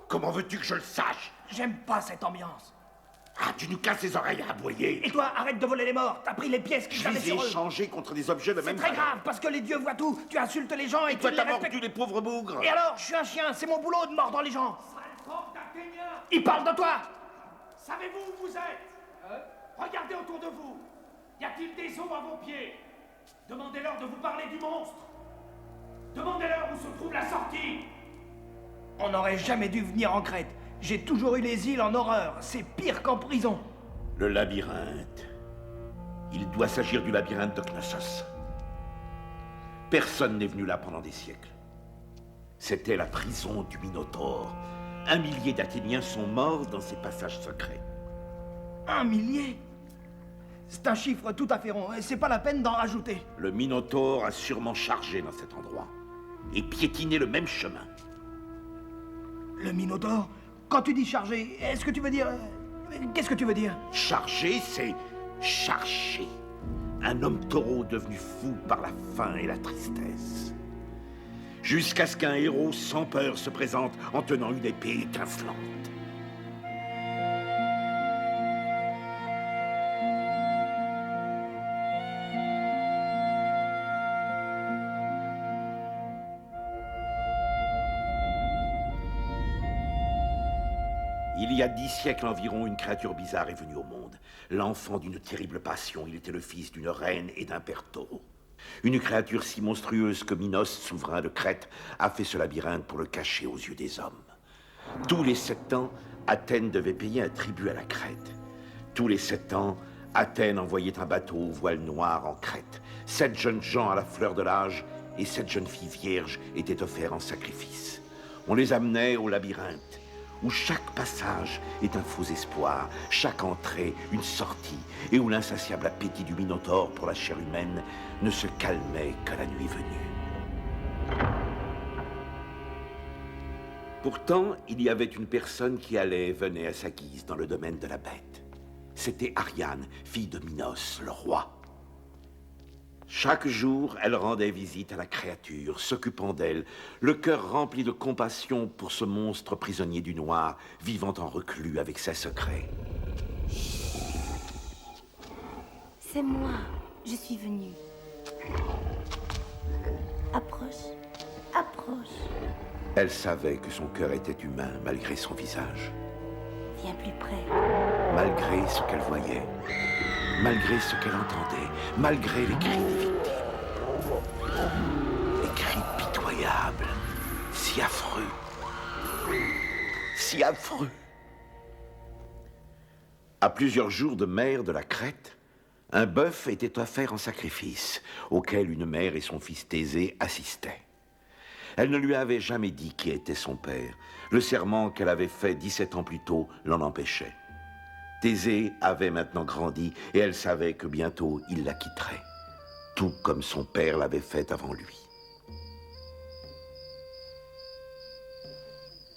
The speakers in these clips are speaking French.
Comment veux-tu que je le sache? J'aime pas cette ambiance. Ah, tu nous casses les oreilles à aboyer. Et toi, arrête de voler les morts. T'as pris les pièces qu'ils Je avaient les ai sur eux. échangés contre des objets de C'est même très valeur. grave, parce que les dieux voient tout. Tu insultes les gens et Et toi, tu les t'as respectes. mordu les pauvres bougres. Et alors, je suis un chien, c'est mon boulot de mordre les gens. Sale forme d'Athénien. Ils parlent de toi. Savez-vous où vous êtes? Regardez autour de vous. Y a-t-il des os à vos pieds? Demandez-leur de vous parler du monstre. Demandez-leur où se trouve la sortie. On n'aurait jamais dû venir en Crète. J'ai toujours eu les îles en horreur. C'est pire qu'en prison. Le labyrinthe. Il doit s'agir du labyrinthe de Knossos. Personne n'est venu là pendant des siècles. C'était la prison du Minotaure. 1 millier d'Athéniens sont morts dans ces passages secrets. 1 millier? C'est un chiffre tout à fait rond. C'est pas la peine d'en rajouter. Le Minotaure a sûrement chargé dans cet endroit et piétiné le même chemin. Le Minotaure? Quand tu dis chargé, est-ce que tu veux dire... Qu'est-ce que tu veux dire? Chargé, c'est charger. Un homme taureau devenu fou par la faim et la tristesse. Jusqu'à ce qu'un héros sans peur se présente en tenant une épée étincelante. Il y a 10 siècles environ, une créature bizarre est venue au monde. L'enfant d'une terrible passion, il était le fils d'une reine et d'un père taureau. Une créature si monstrueuse que Minos, souverain de Crète, a fait ce labyrinthe pour le cacher aux yeux des hommes. Tous les 7 ans, Athènes devait payer un tribut à la Crète. Tous les 7 ans, Athènes envoyait un bateau au voile noir en Crète. 7 jeunes gens à la fleur de l'âge et 7 jeunes filles vierges étaient offerts en sacrifice. On les amenait au labyrinthe, où chaque passage est un faux espoir, chaque entrée une sortie, et où l'insatiable appétit du Minotaure pour la chair humaine ne se calmait qu'à la nuit venue. Pourtant, il y avait une personne qui allait et venait à sa guise dans le domaine de la bête. C'était Ariane, fille de Minos, le roi. Chaque jour, elle rendait visite à la créature, s'occupant d'elle, le cœur rempli de compassion pour ce monstre prisonnier du noir, vivant en reclus avec ses secrets. C'est moi, je suis venue. Approche, approche. Elle savait que son cœur était humain malgré son visage, Viens plus près. malgré ce qu'elle voyait, malgré ce qu'elle entendait, malgré les cris des victimes. Les cris pitoyables, si affreux, si affreux. À plusieurs jours de mer de la Crète, un bœuf était offert en sacrifice, auquel une mère et son fils Thésée assistaient. Elle ne lui avait jamais dit qui était son père. Le serment qu'elle avait fait 17 ans plus tôt l'en empêchait. Thésée avait maintenant grandi et elle savait que bientôt il la quitterait, tout comme son père l'avait fait avant lui.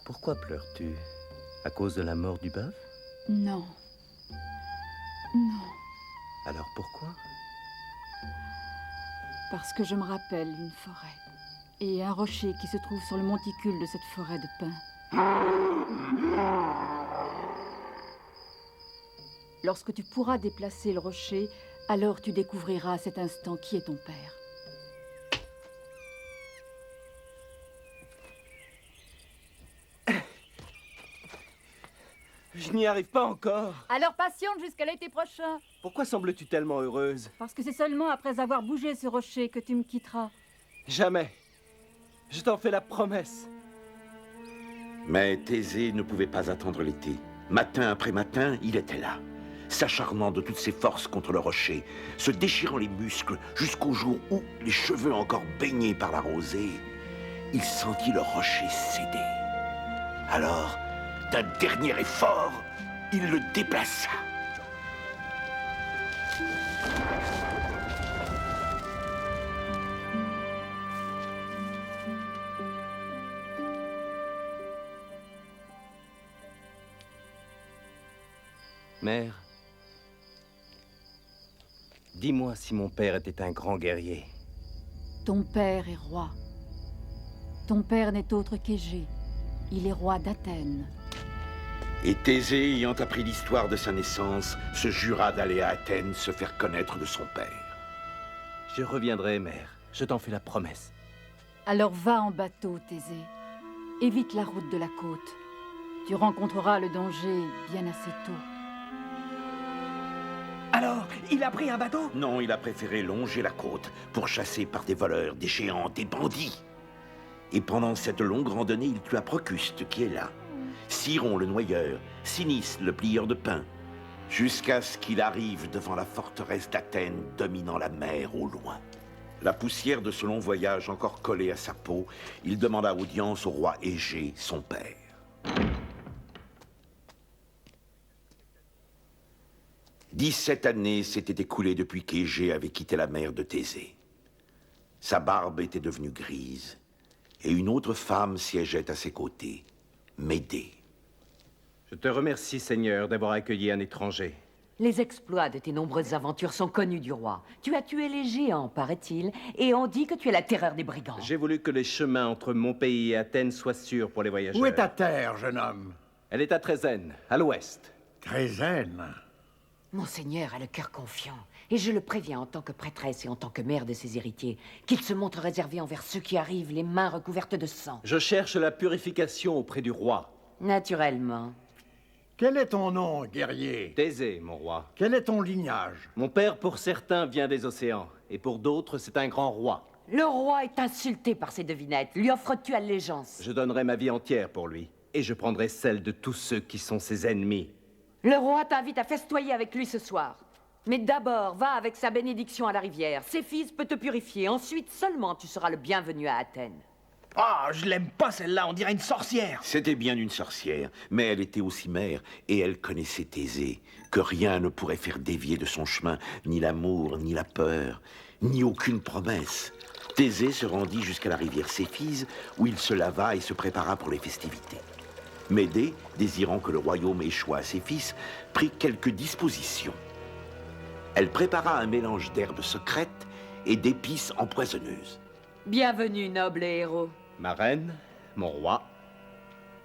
Pourquoi pleures-tu? À cause de la mort du bœuf? Non. Non. Alors pourquoi? Parce que je me rappelle une forêt. Et un rocher qui se trouve sur le monticule de cette forêt de pins. Lorsque tu pourras déplacer le rocher, alors tu découvriras à cet instant qui est ton père. Je n'y arrive pas encore. Alors patiente jusqu'à l'été prochain. Pourquoi sembles-tu tellement heureuse? Parce que c'est seulement après avoir bougé ce rocher que tu me quitteras. Jamais. Je t'en fais la promesse. Mais Thésée ne pouvait pas attendre l'été. Matin après matin, il était là, s'acharnant de toutes ses forces contre le rocher, se déchirant les muscles jusqu'au jour où, les cheveux encore baignés par la rosée, il sentit le rocher céder. Alors, d'un dernier effort, il le déplaça. Mère, dis-moi si mon père était un grand guerrier. Ton père est roi. Ton père n'est autre qu'Égée, il est roi d'Athènes. Et Thésée, ayant appris l'histoire de sa naissance, se jura d'aller à Athènes se faire connaître de son père. Je reviendrai, mère. Je t'en fais la promesse. Alors va en bateau, Thésée. Évite la route de la côte. Tu rencontreras le danger bien assez tôt. Alors, il a pris un bateau? Non, il a préféré longer la côte pour chasser par des voleurs, des géants, des bandits. Et pendant cette longue randonnée, il tua Procuste qui est là, Siron le noyeur, Sinis le plieur de pain, jusqu'à ce qu'il arrive devant la forteresse d'Athènes dominant la mer au loin. La poussière de ce long voyage encore collée à sa peau, il demanda audience au roi Égée, son père. 17 années s'étaient écoulées depuis qu'Égée avait quitté la mer de Thésée. Sa barbe était devenue grise, et une autre femme siégeait à ses côtés, Médée. Je te remercie, Seigneur, d'avoir accueilli un étranger. Les exploits de tes nombreuses aventures sont connus du roi. Tu as tué les géants, paraît-il, et on dit que tu es la terreur des brigands. J'ai voulu que les chemins entre mon pays et Athènes soient sûrs pour les voyageurs. Où est ta terre, jeune homme? Elle est à Trézène, à l'ouest. Trézène. Monseigneur a le cœur confiant, et je le préviens en tant que prêtresse et en tant que mère de ses héritiers, qu'il se montre réservé envers ceux qui arrivent les mains recouvertes de sang. Je cherche la purification auprès du roi. Naturellement. Quel est ton nom, guerrier? Thésée, mon roi. Quel est ton lignage? Mon père, pour certains, vient des océans, et pour d'autres, c'est un grand roi. Le roi est insulté par ses devinettes. Lui offres-tu allégeance? Je donnerai ma vie entière pour lui, et je prendrai celle de tous ceux qui sont ses ennemis. Le roi t'invite à festoyer avec lui ce soir. Mais d'abord, va avec sa bénédiction à la rivière. Ses fils peut te purifier. Ensuite seulement, tu seras le bienvenu à Athènes. Ah, je l'aime pas celle-là, on dirait une sorcière. C'était bien une sorcière, mais elle était aussi mère, et elle connaissait Thésée, que rien ne pourrait faire dévier de son chemin, ni l'amour, ni la peur, ni aucune promesse. Thésée se rendit jusqu'à la rivière Céphise, où il se lava et se prépara pour les festivités. Médée, désirant que le royaume échoie à ses fils, prit quelques dispositions. Elle prépara un mélange d'herbes secrètes et d'épices empoisonneuses. Bienvenue, noble héros. Ma reine, mon roi.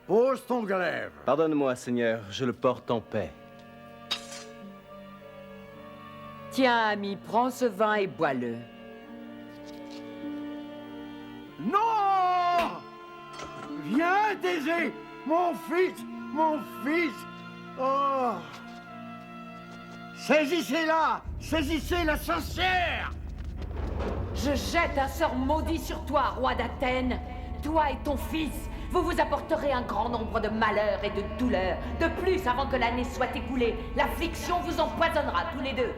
Pose ton glaive. Pardonne-moi, Seigneur, je le porte en paix. Tiens, ami, prends ce vin et bois-le. Non! Viens, Thésée! Mon fils! Mon fils! Oh! Saisissez-la! Saisissez la sorcière! Je jette un sort maudit sur toi, roi d'Athènes. Toi et ton fils, vous vous apporterez un grand nombre de malheurs et de douleurs. De plus, avant que l'année soit écoulée, l'affliction vous empoisonnera tous les deux.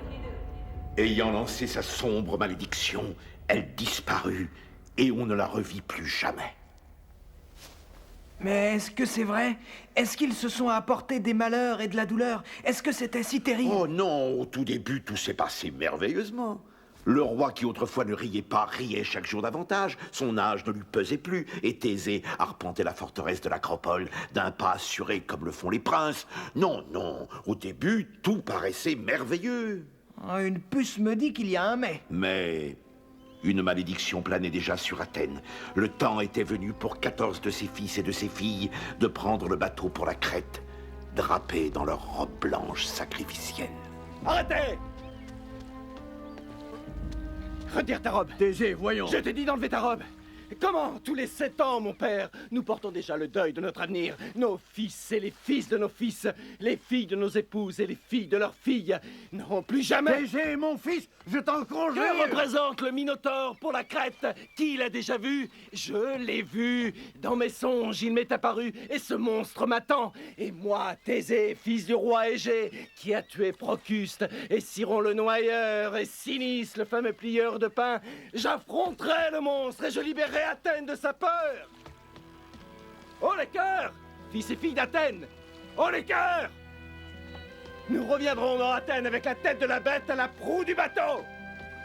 Ayant lancé sa sombre malédiction, elle disparut, et on ne la revit plus jamais. Mais est-ce que c'est vrai? Est-ce qu'ils se sont apportés des malheurs et de la douleur? Est-ce que c'était si terrible? Oh non, au tout début, tout s'est passé merveilleusement. Le roi qui autrefois ne riait pas, riait chaque jour davantage. Son âge ne lui pesait plus, et Thésée arpentait la forteresse de l'Acropole d'un pas assuré comme le font les princes. Non, non, au début, tout paraissait merveilleux. Ah, une puce me dit qu'il y a un mais. Mais une malédiction planait déjà sur Athènes. Le temps était venu pour 14 de ses fils et de ses filles de prendre le bateau pour la Crète, drapés dans leurs robes blanches sacrificielles. Arrêtez! Retire ta robe. Thésée, voyons. Je t'ai dit d'enlever ta robe. Comment, tous les 7 ans, mon père, nous portons déjà le deuil de notre avenir. Nos fils et les fils de nos fils, les filles de nos épouses et les filles de leurs filles n'auront plus jamais... Thésée, mon fils, je t'en conjure. Que représente le Minotaure pour la Crète? Qui l'a déjà vu? Je l'ai vu. Dans mes songes, il m'est apparu, et ce monstre m'attend. Et moi, Thésée, fils du roi Égée, qui a tué Procuste, et Siron le noyeur, et Sinis, le fameux plieur de pain, j'affronterai le monstre, et je libérerai Athènes de sa peur. Oh les cœurs, fils et filles d'Athènes. Oh les cœurs. Nous reviendrons dans Athènes avec la tête de la bête à la proue du bateau.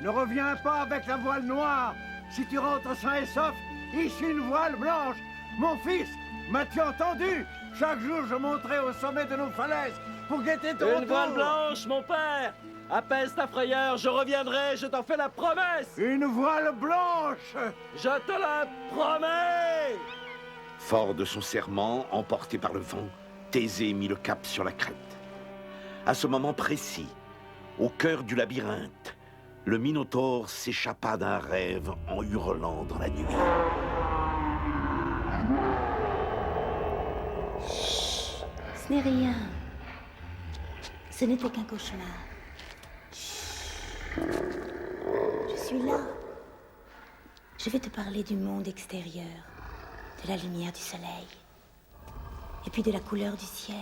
Ne reviens pas avec la voile noire. Si tu rentres sain et sauf, issue une voile blanche. Mon fils, m'as-tu entendu? Chaque jour, je monterai au sommet de nos falaises pour guetter ton Une retour. voile blanche, mon père. Apaise ta frayeur, je reviendrai, je t'en fais la promesse. Une voile blanche. Je te la promets. Fort de son serment, emporté par le vent, Thésée mit le cap sur la crête. À ce moment précis, au cœur du labyrinthe, le Minotaure s'échappa d'un rêve en hurlant dans la nuit. Ce n'est rien. Ce n'était qu'un cauchemar. Chut. Je suis là. Je vais te parler du monde extérieur, de la lumière du soleil, et puis de la couleur du ciel.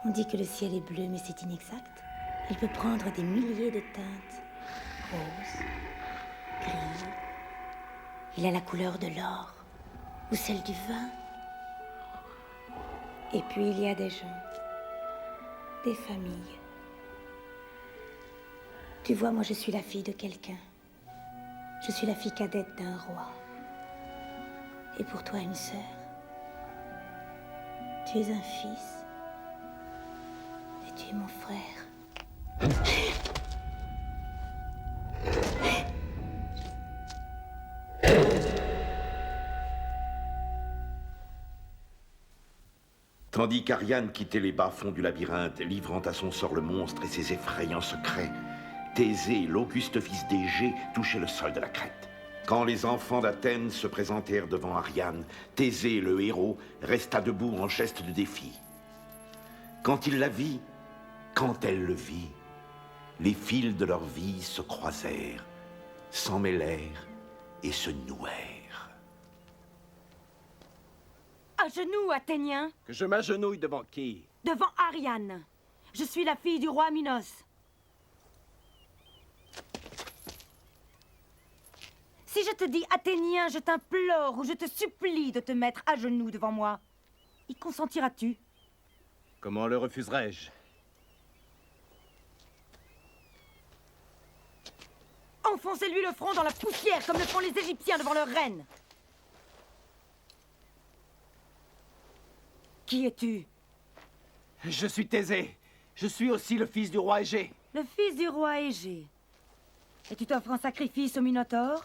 On dit que le ciel est bleu, mais c'est inexact. Il peut prendre des milliers de teintes. Rose, gris. Il a la couleur de l'or, ou celle du vin. Et puis il y a des gens, des familles. Tu vois, moi je suis la fille de quelqu'un. Je suis la fille cadette d'un roi. Et pour toi, une sœur. Tu es un fils. Et tu es mon frère. Tandis qu'Ariane quittait les bas-fonds du labyrinthe, livrant à son sort le monstre et ses effrayants secrets, Thésée, l'auguste fils d'Égée, touchait le sol de la crête. Quand les enfants d'Athènes se présentèrent devant Ariane, Thésée, le héros, resta debout en geste de défi. Quand il la vit, quand elle le vit, les fils de leur vie se croisèrent, s'emmêlèrent et se nouèrent. À genoux, Athéniens. Que je m'agenouille devant qui? Devant Ariane. Je suis la fille du roi Minos. Si je te dis Athénien, je t'implore ou je te supplie de te mettre à genoux devant moi, y consentiras-tu? Comment le refuserais-je? Enfoncez-lui le front dans la poussière comme le font les Égyptiens devant leur reine. Qui es-tu? Je suis Thésée. Je suis aussi le fils du roi Égée. Le fils du roi Égée. Et tu t'offres en sacrifice au Minotaure?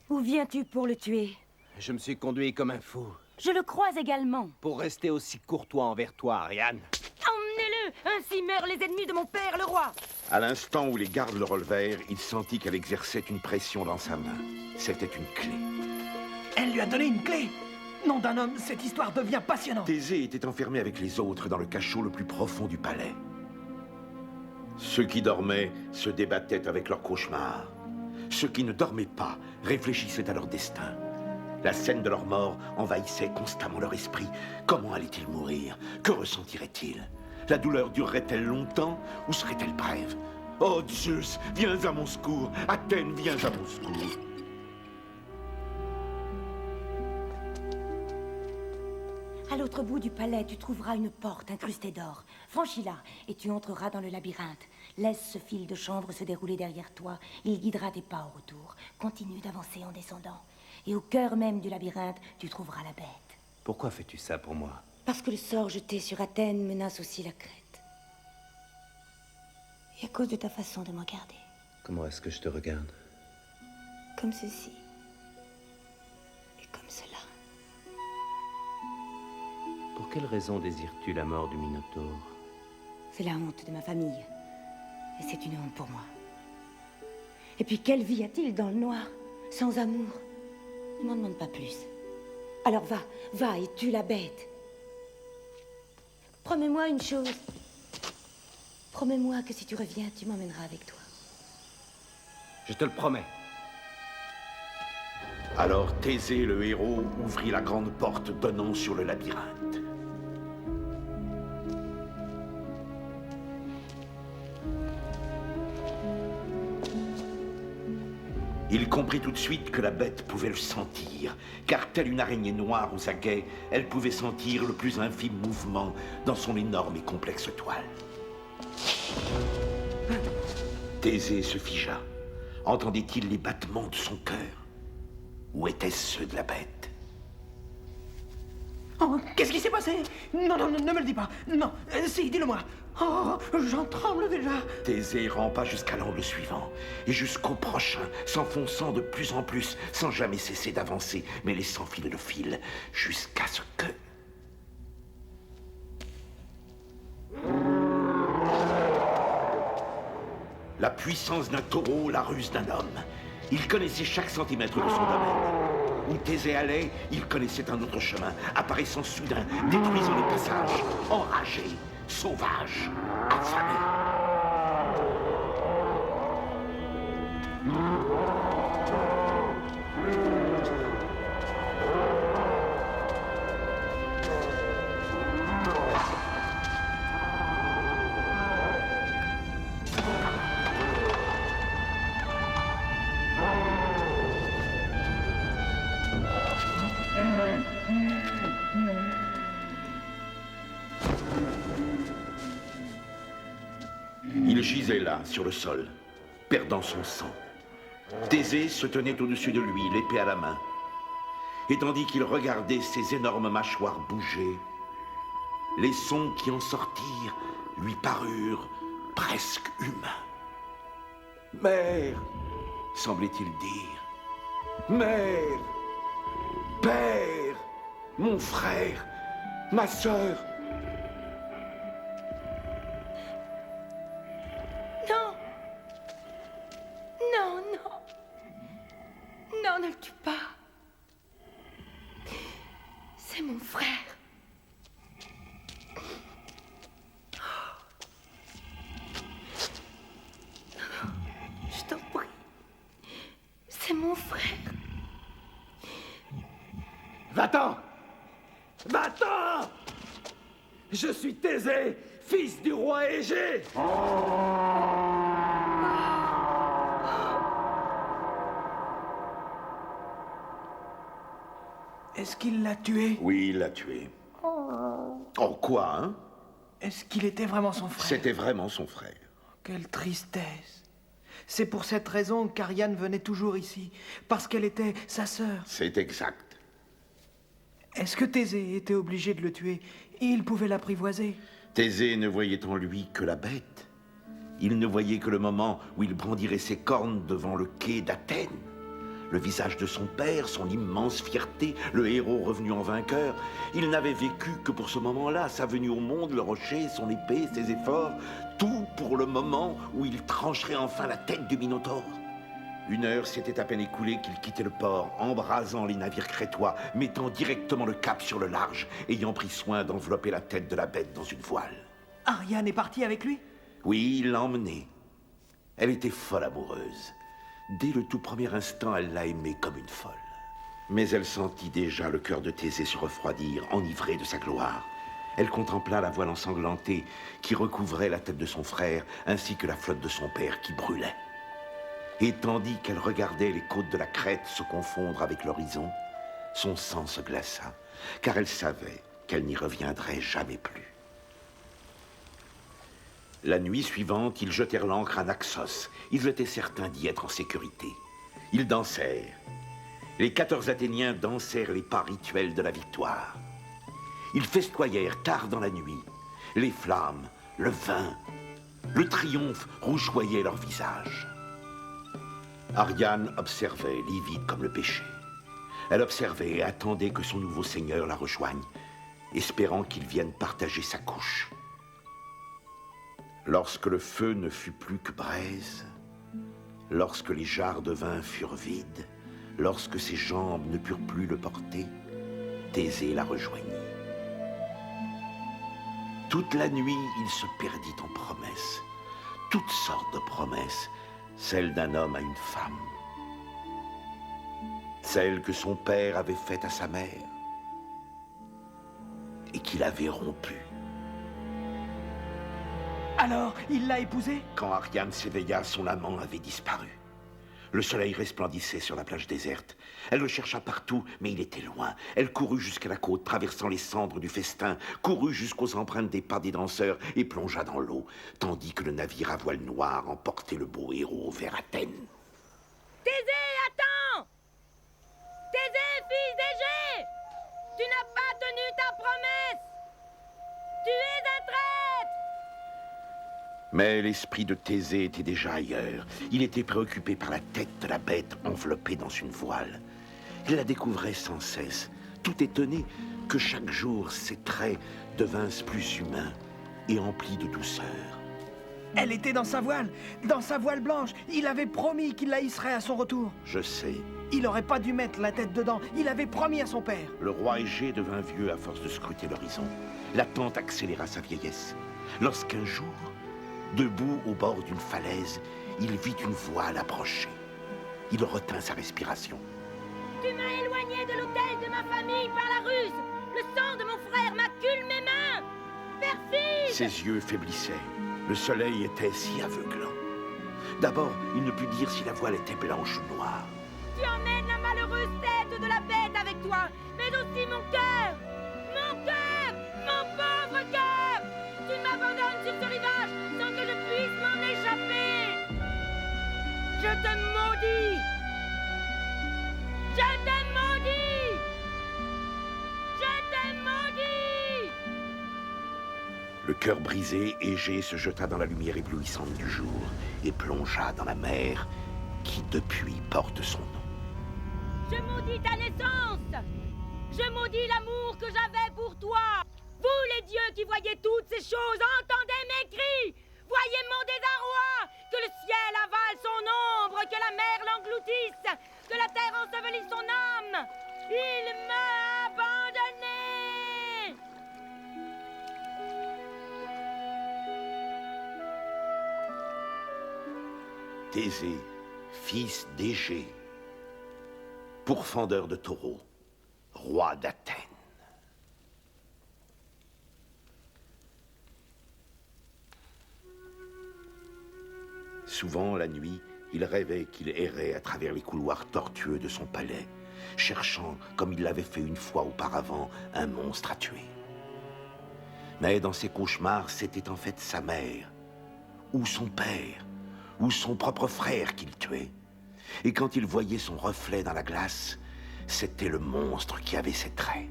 Ou viens-tu pour le tuer? Je me suis conduit comme un fou. Je le crois également. Pour rester aussi courtois envers toi, Ariane. Emmenez-le! Ainsi meurent les ennemis de mon père, le roi! À l'instant où les gardes le relevèrent, il sentit qu'elle exerçait une pression dans sa main. C'était une clé. Elle lui a donné une clé. Nom d'un homme, cette histoire devient passionnante. Thésée était enfermé avec les autres dans le cachot le plus profond du palais. Ceux qui dormaient se débattaient avec leurs cauchemars. Ceux qui ne dormaient pas réfléchissaient à leur destin. La scène de leur mort envahissait constamment leur esprit. Comment allaient-ils mourir? Que ressentiraient-ils? La douleur durerait-elle longtemps ou serait-elle brève? Oh Zeus, viens à mon secours! Athènes, viens à mon secours! À l'autre bout du palais, tu trouveras une porte incrustée d'or. Franchis-la et tu entreras dans le labyrinthe. Laisse ce fil de chanvre se dérouler derrière toi. Il guidera tes pas au retour. Continue d'avancer en descendant. Et au cœur même du labyrinthe, tu trouveras la bête. Pourquoi fais-tu ça pour moi? Parce que le sort jeté sur Athènes menace aussi la Crète. Et à cause de ta façon de me regarder. Comment est-ce que je te regarde? Comme ceci. Et comme cela. Pour quelle raison désires-tu la mort du Minotaure? C'est la honte de ma famille. Et c'est une honte pour moi. Et puis quelle vie a-t-il dans le noir, sans amour? Ne m'en demande pas plus. Alors va et tue la bête. Promets-moi une chose. Promets-moi que si tu reviens, tu m'emmèneras avec toi. Je te le promets. Alors Thésée, le héros, ouvrit la grande porte donnant sur le labyrinthe. Il comprit tout de suite que la bête pouvait le sentir, car telle une araignée noire aux aguets, elle pouvait sentir le plus infime mouvement dans son énorme et complexe toile. Thésée se figea. Entendait-il les battements de son cœur? Ou étaient-ce ceux de la bête? Oh, qu'est-ce qui s'est passé? Non, non, ne me le dis pas. Non, si, dis-le-moi. Oh, j'en tremble déjà. Thésée rampa jusqu'à l'angle suivant, et jusqu'au prochain, s'enfonçant de plus en plus, sans jamais cesser d'avancer, mais laissant filer le fil, jusqu'à ce que... La puissance d'un taureau, la ruse d'un homme. Il connaissait chaque centimètre de son domaine. Où Thésée allait, il connaissait un autre chemin, apparaissant soudain, détruisant les passages, enragé, sauvage, affamé. Il gisait là, sur le sol, perdant son sang. Thésée se tenait au-dessus de lui, l'épée à la main. Et tandis qu'il regardait ses énormes mâchoires bouger, les sons qui en sortirent lui parurent presque humains. « Mère !» semblait-il dire. « Mère ! Père ! Mon frère ! Ma sœur !» Non. Non, non. Non, ne le tue pas. C'est mon frère. Je t'en prie. C'est mon frère. Va-t'en! Va-t'en! Je suis Thésée, fils du roi Égée! Est-ce qu'il l'a tué? Oui, il l'a tué. Oh, quoi, hein? Est-ce qu'il était vraiment son frère? C'était vraiment son frère. Quelle tristesse. C'est pour cette raison qu'Ariane venait toujours ici, parce qu'elle était sa sœur. C'est exact. Est-ce que Thésée était obligé de le tuer et il pouvait l'apprivoiser? Thésée ne voyait en lui que la bête. Il ne voyait que le moment où il brandirait ses cornes devant le quai d'Athènes. Le visage de son père, son immense fierté, le héros revenu en vainqueur. Il n'avait vécu que pour ce moment-là, sa venue au monde, le rocher, son épée, ses efforts, tout pour le moment où il trancherait enfin la tête du Minotaure. 1 heure s'était à peine écoulée qu'il quittait le port, embrasant les navires crétois, mettant directement le cap sur le large, ayant pris soin d'envelopper la tête de la bête dans une voile. Ariane est partie avec lui? Oui, il l'a emmenée. Elle était folle amoureuse. Dès le tout premier instant, elle l'a aimé comme une folle. Mais elle sentit déjà le cœur de Thésée se refroidir, enivré de sa gloire. Elle contempla la voile ensanglantée qui recouvrait la tête de son frère, ainsi que la flotte de son père qui brûlait. Et tandis qu'elle regardait les côtes de la Crète se confondre avec l'horizon, son sang se glaça, car elle savait qu'elle n'y reviendrait jamais plus. La nuit suivante, ils jetèrent l'ancre à Naxos. Ils étaient certains d'y être en sécurité. Ils dansèrent. Les 14 Athéniens dansèrent les pas rituels de la victoire. Ils festoyèrent tard dans la nuit. Les flammes, le vin, le triomphe rougeoyaient leurs visages. Ariane observait, livide comme le péché. Elle observait et attendait que son nouveau seigneur la rejoigne, espérant qu'il vienne partager sa couche. Lorsque le feu ne fut plus que braise, lorsque les jarres de vin furent vides, lorsque ses jambes ne purent plus le porter, Thésée la rejoignit. Toute la nuit, il se perdit en promesses, toutes sortes de promesses, celles d'un homme à une femme, celles que son père avait faites à sa mère et qu'il avait rompues. Alors, il l'a épousée? Quand Ariane s'éveilla, son amant avait disparu. Le soleil resplendissait sur la plage déserte. Elle le chercha partout, mais il était loin. Elle courut jusqu'à la côte, traversant les cendres du festin, courut jusqu'aux empreintes des pas des danseurs et plongea dans l'eau, tandis que le navire à voile noire emportait le beau héros vers Athènes. Thésée, attends! Thésée, fils d'Égée! Tu n'as pas tenu ta Mais l'esprit de Thésée était déjà ailleurs. Il était préoccupé par la tête de la bête enveloppée dans une voile. Il la découvrait sans cesse, tout étonné que chaque jour ses traits devinssent plus humains et emplis de douceur. Elle était dans sa voile blanche. Il avait promis qu'il la hisserait à son retour. Je sais. Il aurait pas dû mettre la tête dedans. Il avait promis à son père. Le roi Égée devint vieux à force de scruter l'horizon. L'attente accéléra sa vieillesse. Lorsqu'un jour, debout au bord d'une falaise, il vit une voile approcher. Il retint sa respiration. Tu m'as éloigné de l'hôtel de ma famille par la ruse. Le sang de mon frère macule mes mains. Perfide! Ses yeux faiblissaient. Le soleil était si aveuglant. D'abord, il ne put dire si la voile était blanche ou noire. Tu emmènes la malheureuse tête de la bête avec toi, mais aussi mon cœur. Mon cœur! Mon pauvre cœur! Tu m'abandonnes sur ce rivage sans que je puisse m'en échapper. Je te maudis! Je te maudis! Je te maudis! Le cœur brisé, Égée se jeta dans la lumière éblouissante du jour et plongea dans la mer qui, depuis, porte son nom. Je maudis ta naissance! Je maudis l'amour que j'avais pour toi! Vous, les dieux qui voyez toutes ces choses, entendez mes cris! Voyez mon désarroi! Que le ciel avale son ombre, que la mer l'engloutisse, que la terre ensevelisse son âme! Il m'a abandonné! Thésée, fils d'Égée, pourfendeur de taureaux, roi d'Athènes. Souvent, la nuit, il rêvait qu'il errait à travers les couloirs tortueux de son palais, cherchant, comme il l'avait fait une fois auparavant, un monstre à tuer. Mais dans ses cauchemars, c'était en fait sa mère, ou son père, ou son propre frère qu'il tuait. Et quand il voyait son reflet dans la glace, c'était le monstre qui avait ses traits.